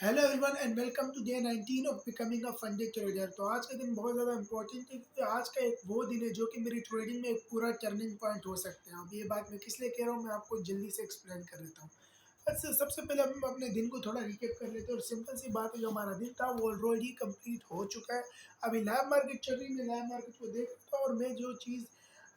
Hello everyone and welcome to day 19 of becoming a funded trader. तो आज का दिन बहुत ज़्यादा इंपॉर्टेंट है क्योंकि आज का एक वो दिन है जो कि मेरी ट्रेडिंग में एक पूरा टर्निंग पॉइंट हो सकते हैं। अब ये बात मैं किस लिए कह रहा हूँ, मैं आपको जल्दी से एक्सप्लेन कर देता हूँ। बस सबसे पहले हम अपने दिन को थोड़ा रिकेप कर लेते हैं और सिंपल सी बात है, जो हमारा दिन था वो ऑलरेडी कंप्लीट हो चुका है। अभी लाइव मार्केट चल रही है, मैं लाइव मार्केट को देख रहा हूँ और मैं जो चीज़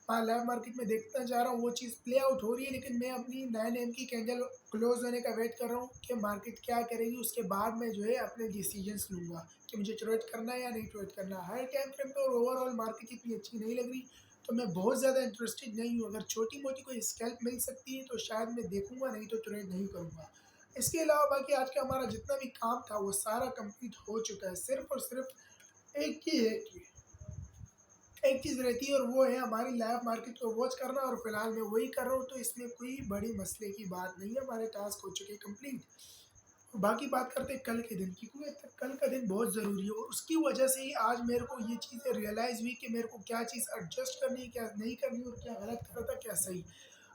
लाइव मार्केट में देखना चाह रहा हूँ वो चीज़ प्ले आउट हो रही है, लेकिन मैं अपनी 9 AM की कैंडल क्लोज होने का वेट कर रहा हूँ कि मार्केट क्या करेगी। उसके बाद मैं जो है अपने डिसीजंस लूँगा कि मुझे ट्रेड करना है या नहीं ट्रेड करना है। हाई टाइम फ्रेम पे और ओवरऑल मार्केट इतनी अच्छी नहीं लग रही, तो मैं बहुत ज़्यादा इंटरेस्टेड नहीं हूँ। अगर छोटी मोटी कोई स्कैल्प मिल सकती है तो शायद मैं देखूँगा, नहीं तो ट्रेड नहीं करूँगा। इसके अलावा बाकी आज का हमारा जितना भी काम था वो सारा कंप्लीट हो चुका है। सिर्फ और सिर्फ एक चीज़ रहती है और वो है हमारी लाइव मार्केट को वॉच करना, और फिलहाल मैं वही कर रहा हूँ, तो इसमें कोई बड़ी मसले की बात नहीं है। हमारे टास्क हो चुके कंप्लीट। बाकी बात करते हैं कल के दिन की, क्योंकि कल का दिन बहुत ज़रूरी है और उसकी वजह से ही आज मेरे को ये चीज़ें रियलाइज़ हुई कि मेरे को क्या चीज़ एडजस्ट करनी है, क्या नहीं करनी, और क्या गलत कर रहा था क्या सही।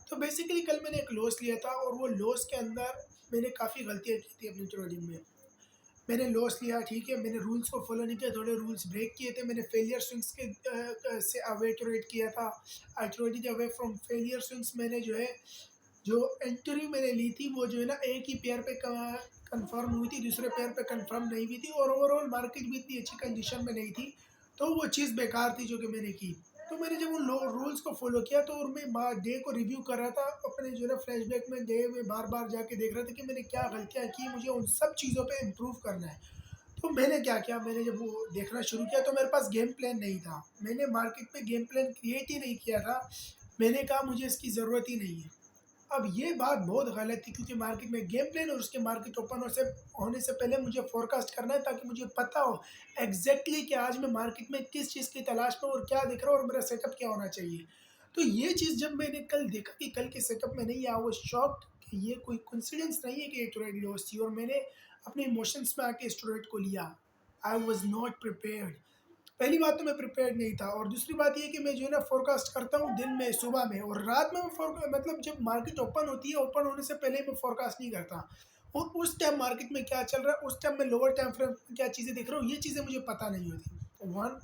तो बेसिकली कल मैंने एक लॉस लिया था और वो लॉस के अंदर मैंने काफ़ी गलतियाँ की थी अपनी ट्रेडिंग में। मैंने लॉस लिया, ठीक है, मैंने रूल्स को फॉलो नहीं किया, थोड़े रूल्स ब्रेक किए थे। मैंने फेलियर स्विंग्स के से अवे ट्रेड किया था। I traded away from failure swings. मैंने जो है जो एंट्री मैंने ली थी वो जो है ना एक ही पेयर पे कंफर्म हुई थी, दूसरे पेयर पे कंफर्म नहीं हुई थी, और ओवरऑल मार्केट भी इतनी अच्छी कंडीशन में नहीं थी, तो वो चीज़ बेकार थी जो कि मैंने की। तो मैंने जब उन रूल्स को फॉलो किया तो और मैं डे को रिव्यू कर रहा था अपने जो है ना फ्लैशबैक में, डे में बार बार जाके देख रहा था कि मैंने क्या गलतियाँ की, मुझे उन सब चीज़ों पे इम्प्रूव करना है। तो मैंने क्या किया, मैंने जब वो देखना शुरू किया तो मेरे पास गेम प्लान नहीं था। मैंने मार्केट में गेम प्लान क्रिएट ही नहीं किया था। मैंने कहा मुझे इसकी ज़रूरत ही नहीं है। अब ये बात बहुत गलत थी क्योंकि मार्केट में गेम प्लान और उसके मार्केट ओपन होने से पहले मुझे फोरकास्ट करना है, ताकि मुझे पता हो एग्जैक्टली कि आज मैं मार्केट में किस चीज़ की तलाश में और क्या दिख रहा हूँ और मेरा सेटअप क्या होना चाहिए। तो ये चीज़ जब मैंने कल देखा कि कल के सेटअप में नहीं आया, वो शॉक्ड कि ये कोई कोइंसिडेंस नहीं है कि ये ट्रेड लॉस थी, और मैंने अपने इमोशंस में आके इस ट्रेड को लिया। I was not prepared. पहली बात तो मैं प्रिपेयर्ड नहीं था, और दूसरी बात ये कि मैं जो है ना फोरकास्ट करता हूँ दिन में, सुबह में, और रात में मैं मतलब जब मार्केट ओपन होती है, ओपन होने से पहले मैं फोरकास्ट नहीं करता। और उस टाइम मार्केट में क्या चल रहा है, उस टाइम मैं लोअर टाइम फ्रेम में क्या चीज़ें देख रहा हूँ, ये चीज़ें मुझे पता नहीं होती। वन,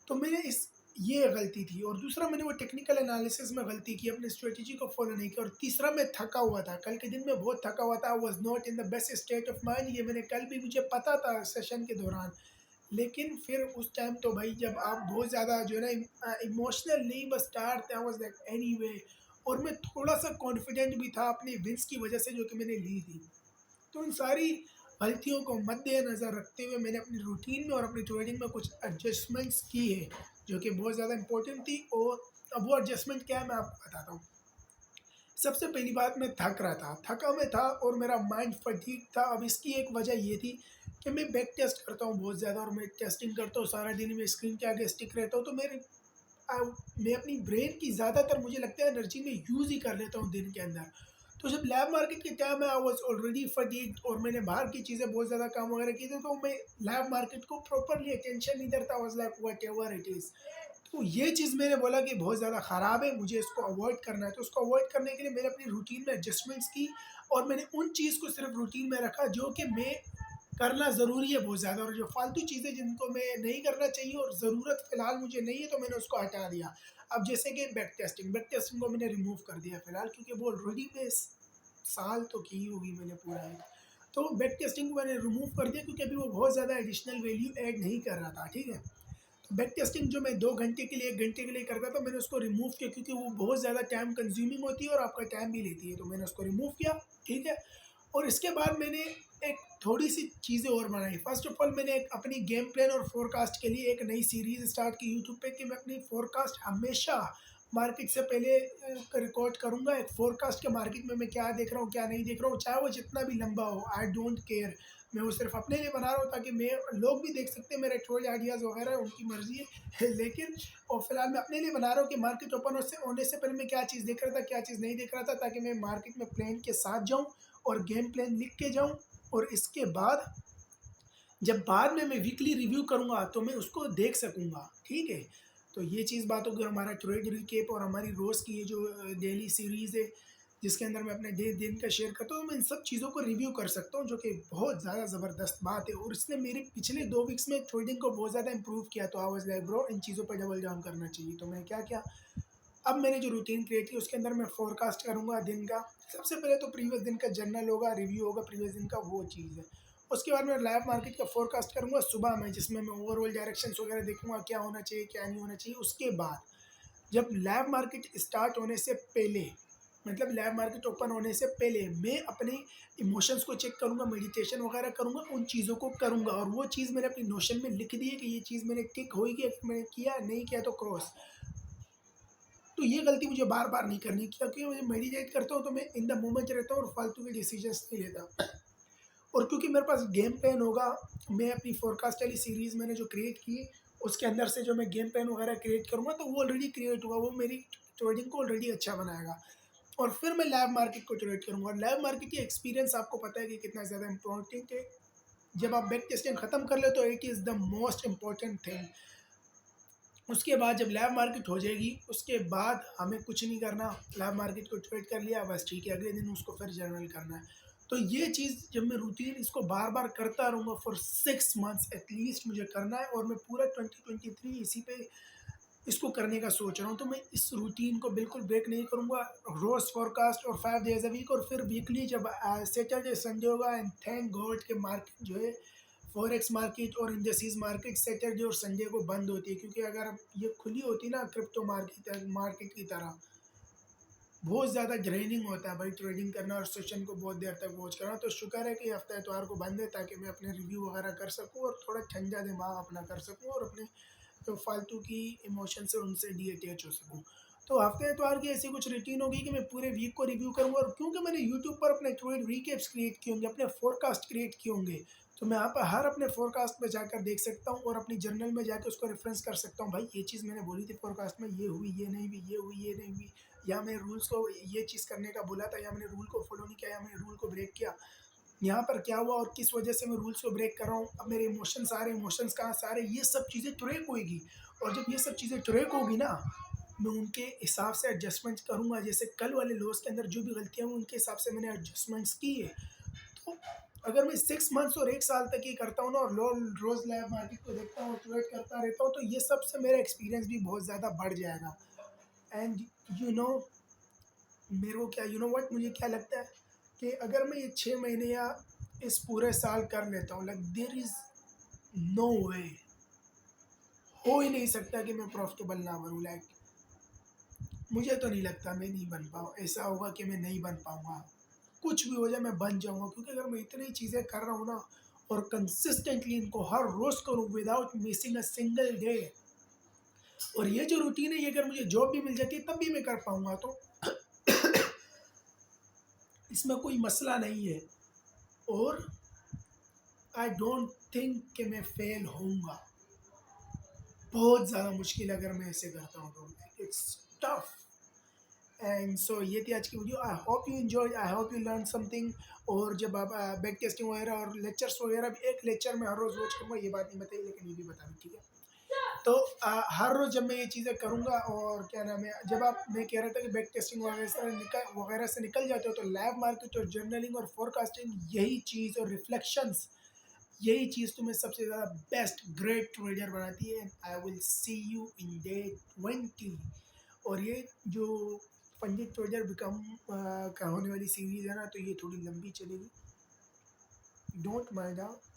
तो मैंने इस ये गलती थी, और दूसरा मैंने वो टेक्निकल एनालिसिस में गलती की, अपनी स्ट्रेटेजी को फॉलो नहीं किया, और तीसरा मैं थका हुआ था। कल के दिन में बहुत थका हुआ था। I was not in the best state of mind. ये मैंने कल भी, मुझे पता था सेशन के दौरान, लेकिन फिर उस टाइम तो भाई जब आप बहुत ज़्यादा जो है ना इमोशनल नहीं, बस टायर थे, आई वाज लाइक एनीवे। और मैं थोड़ा-सा कॉन्फिडेंट भी था अपनी विन्स की वजह से जो कि मैंने ली थी। तो इन सारी गलतियों को मद्देनज़र रखते हुए मैंने अपनी रूटीन में और अपनी ट्रेडिंग में कुछ एडजस्टमेंट्स की है, जो कि बहुत ज़्यादा इम्पोर्टेंट थी। और अब वो एडजस्टमेंट क्या है मैं आपको बताता हूँ। सबसे पहली बात, मैं थक रहा था, थका मैं था और मेरा माइंड फटीग था। अब इसकी एक वजह ये थी कि मैं बैक टेस्ट करता हूँ बहुत ज़्यादा, और मैं टेस्टिंग करता हूँ सारा दिन, मैं स्क्रीन के आगे स्टिक रहता हूँ, तो अ, मैं अपनी ब्रेन की ज़्यादातर, मुझे लगता है, एनर्जी में यूज़ ही कर लेता हूँ दिन के अंदर। तो जब लैब मार्केट के टाइम में आई वाज ऑलरेडी फटीग्ड और मैंने बाहर की चीज़ें बहुत ज़्यादा काम वगैरह किए थे, तो मैं लैब मार्केट को प्रॉपरली अटेंशन नहीं देता। Was like whatever it is. तो ये चीज़ मैंने बोला कि बहुत ज़्यादा ख़राब है, मुझे इसको अवॉइड करना है। तो उसको अवॉइड करने के लिए मैंने अपनी रूटीन में एडजस्टमेंट्स की, और मैंने उन चीज़ को सिर्फ रूटीन में रखा जो कि मैं करना ज़रूरी है बहुत ज़्यादा, और जो फालतू चीज़ें जिनको मैं नहीं करना चाहिए और ज़रूरत फ़िलहाल मुझे नहीं है, तो मैंने उसको हटा दिया। अब जैसे कि बैक टेस्टिंग को मैंने रिमूव कर दिया फ़िलहाल, क्योंकि वो ऑलरेडी मैं साल तो की ही होगी मैंने पूरा एक। तो बैक टेस्टिंग को मैंने रिमूव कर दिया क्योंकि अभी वो बहुत ज़्यादा एडिशनल वैल्यू ऐड नहीं कर रहा था, ठीक है। तो बैक टेस्टिंग जो मैं 2 घंटे के लिए, 1 घंटे के लिए करता था, मैंने उसको रिमूव किया क्योंकि वो बहुत ज़्यादा टाइम कंज्यूमिंग होती है और आपका टाइम भी लेती है, तो मैंने उसको रिमूव किया, ठीक है। और इसके बाद मैंने एक थोड़ी-सी चीज़ें और बनाई। फ़र्स्ट ऑफ ऑल, मैंने एक अपनी गेम प्लान और फ़ोरकास्ट के लिए एक नई सीरीज़ स्टार्ट की यूट्यूब पे कि मैं अपनी फ़ोरकास्ट हमेशा मार्केट से पहले रिकॉर्ड करूँगा। एक फ़ोरकास्ट के मार्केट में मैं क्या देख रहा हूँ, क्या नहीं देख रहा हूँ, चाहे वो जितना भी लंबा हो, आई डोंट केयर। मैं वो सिर्फ़ अपने लिए बना रहा हूँ ताकि मैं लोग भी देख सकते हैं मेरे ट्रोल आइडियाज़ वगैरह, उनकी मर्ज़ी है। लेकिन और फिलहाल मैं अपने लिए बना रहा हूँ कि मार्केट ओपन होने से पहले मैं क्या चीज़ देख रहा था, क्या चीज़ नहीं देख रहा था, ताकि मैं मार्केट में प्लान के साथ जाऊँ और गेम प्लान लिख के जाऊँ। और इसके बाद जब बाद में मैं वीकली रिव्यू करूँगा तो मैं उसको देख सकूँगा, ठीक है। तो ये चीज़ बात हो गई हमारा ट्रेड रिकेप और हमारी रोज़ की ये जो डेली सीरीज़ है, जिसके अंदर मैं अपने डे दिन का शेयर करता हूँ, तो मैं इन सब चीज़ों को रिव्यू कर सकता हूँ, जो कि बहुत ज़्यादा ज़बरदस्त बात है और इसने मेरे पिछले 2 वीक्स में ट्रेडिंग को बहुत ज़्यादा इम्प्रूव किया। तो आई वाज़ लाइक ब्रो, इन चीज़ों पे डबल डाउन करना चाहिए। तो मैंने क्या किया, अब मैंने जो रूटीन क्रिएट की उसके अंदर मैं फ़ोरकास्ट करूँगा दिन का। सबसे पहले तो प्रीवियस दिन का जर्नल होगा, रिव्यू होगा प्रीवियस दिन का, वो चीज़ है। उसके बाद मैं लाइव मार्केट का फ़ोरकास्ट करूँगा सुबह में, जिसमें मैं ओवरऑल डायरेक्शंस वगैरह देखूँगा, क्या होना चाहिए, क्या नहीं होना चाहिए। उसके बाद जब लाइव मार्केट स्टार्ट होने से पहले, मतलब लाइव मार्केट ओपन होने से पहले मैं अपने इमोशंस को चेक करूँगा, मेडिटेशन वगैरह करूँगा, उन चीज़ों को करूँगा और वो चीज़ मैंने अपनी नोशन में लिख दी है कि ये चीज़ मैंने टिक होएगी, अगर मैंने किया, नहीं किया तो क्रॉस। तो ये गलती मुझे बार-बार नहीं करनी, क्योंकि मैं मेडिटेट करता हूँ तो मैं इन द मोमेंट रहता हूँ और फालतू के डिसीजंस नहीं लेता। और क्योंकि मेरे पास गेम प्लान होगा, मैं अपनी फोरकास्ट वाली सीरीज़ मैंने जो क्रिएट की, उसके अंदर से जो मैं गेम प्लान वगैरह क्रिएट करूँगा, तो वो ऑलरेडी क्रिएट हुआ, वो मेरी ट्रेडिंग को ऑलरेडी अच्छा बनाएगा। और फिर मैं लाइव मार्केट को ट्रेड करूँगा और लाइव मार्केट की एक्सपीरियंस आपको पता है कि कितना ज़्यादा इम्पोर्टेंट है। जब आप बैक टेस्टिंग खत्म कर ले तो it is the most important thing. उसके बाद जब लाइव मार्केट हो जाएगी, उसके बाद हमें कुछ नहीं करना, लाइव मार्केट को ट्रेड कर लिया बस ठीक है, अगले दिन उसको फिर जर्नल करना है। तो ये चीज़ जब मैं रूटीन इसको बार-बार करता रहूँगा फॉर 6 मंथ्स एटलीस्ट मुझे करना है और मैं पूरा 2023 इसी पे इसको करने का सोच रहा हूँ। तो मैं इस रूटीन को बिल्कुल ब्रेक नहीं करूँगा, रोज़ फ़ॉरकास्ट और 5 डेज़ अ वीक और फिर वीकली जब सैटरडे संडे होगा, एंड थैंक गॉड कि मार्केट जो है फॉरेक्स मार्केट और इंडस्ट्रीज मार्केट सैटरडे और संडे को बंद होती है, क्योंकि अगर ये खुली होती ना क्रिप्टो मार्केट मार्केट की तरह, बहुत ज़्यादा ड्रेनिंग होता है भाई ट्रेडिंग करना और सेशन को बहुत देर तक वॉच करना। तो शुक्र है कि हफ्ता इतवार को बंद है, ताकि मैं अपने रिव्यू वगैरह कर सकूँ और थोड़ा ठंडा दिमाग अपना कर सकूँ और अपने जो फालतू की इमोशन से उनसे डीअटैच हो सकूँ। तो हफ्ते इतवार की ऐसी कुछ रूटीन होगी कि मैं पूरे वीक को रिव्यू करूँगा, और क्योंकि मैंने यूट्यूब पर अपने ट्रेड रिकेप्स क्रिएट किए होंगे, अपने फोरकास्ट क्रिएट किए होंगे, तो मैं यहाँ पर हर अपने फोरकास्ट में जाकर देख सकता हूँ और अपनी जर्नल में जाकर उसको रेफरेंस कर सकता हूँ। भाई ये चीज़ मैंने बोली थी फोरकास्ट में, ये हुई, ये नहीं हुई, ये हुई, ये नहीं हुई, या मैंने रूल्स को ये चीज़ करने का बोला था, या मैंने रूल को फॉलो नहीं किया, या मैंने रूल को ब्रेक किया, यहाँ पर क्या हुआ और किस वजह से मैं रूल्स को ब्रेक कर रहा हूँ, अब मेरे इमोशंस आ रहे हैं, इमोशंस कहाँ से आ रहे हैं, ये सब चीज़ें ट्रैक होएगी। और जब ये सब चीज़ें ट्रैक होगी ना, मैं उनके हिसाब से एडजस्टमेंट्स करूँगा। जैसे कल वाले लॉस के अंदर जो भी गलतियाँ हुई उनके हिसाब से मैंने एडजस्टमेंट्स की है। तो अगर मैं 6 मंथ्स और 1 साल तक ये करता हूँ ना और रोज़ लाइव मार्केट को देखता हूँ, ट्रेड करता रहता हूँ, तो ये सबसे मेरा एक्सपीरियंस भी बहुत ज़्यादा बढ़ जाएगा। एंड यू नो मेरे को क्या, यू नो व्हाट, मुझे क्या लगता है कि अगर मैं ये 6 महीने या इस पूरे साल कर लेता हूँ, लाइक देयर इज़ नो वे, हो ही नहीं सकता कि मैं प्रॉफिटेबल ना बनूँ। लाइक मुझे तो नहीं लगता मैं नहीं बन पाऊँ, ऐसा होगा कि मैं नहीं बन पाऊँगा। कुछ भी हो जाए मैं बन जाऊँगा, क्योंकि अगर मैं इतनी चीज़ें कर रहा हूँ ना और कंसिस्टेंटली इनको हर रोज़ करूँ without missing a single day, और ये जो रूटीन है ये अगर मुझे जॉब भी मिल जाती है तब भी मैं कर पाऊँगा, तो इसमें कोई मसला नहीं है। और आई डोंट थिंक कि मैं फेल होऊँगा। बहुत ज़्यादा मुश्किल है अगर मैं ऐसे करता हूँ तो, इट्स टफ। एंड सो ये थी आज की video. I hope you enjoy, I hope you learn something. और जब आप बैक टेस्टिंग वगैरह और लेक्चर्स वगैरह भी, एक लेक्चर में हर रोज़ वॉच करूँगा, ये बात नहीं बताई लेकिन ये भी बता दूँ, ठीक है। तो हर रोज़ जब मैं ये चीज़ें करूँगा, और क्या नाम है, जब आप, मैं कह रहा था कि बैक टेस्टिंग वगैरह से निकल जाते हो, तो लाइव मार्केट और जर्नलिंग और फोरकास्टिंग यही चीज़ और रिफ्लेक्शंस, यही चीज़ तुम्हें सबसे ज़्यादा बेस्ट ग्रेट ट्रेडर बनाती है। I will see you in day 20। और ये जो पंडित ट्रेडर बिकम का होने वाली सीरीज़ है ना, तो ये थोड़ी लंबी चलेगी, डोंट माइंड आउट।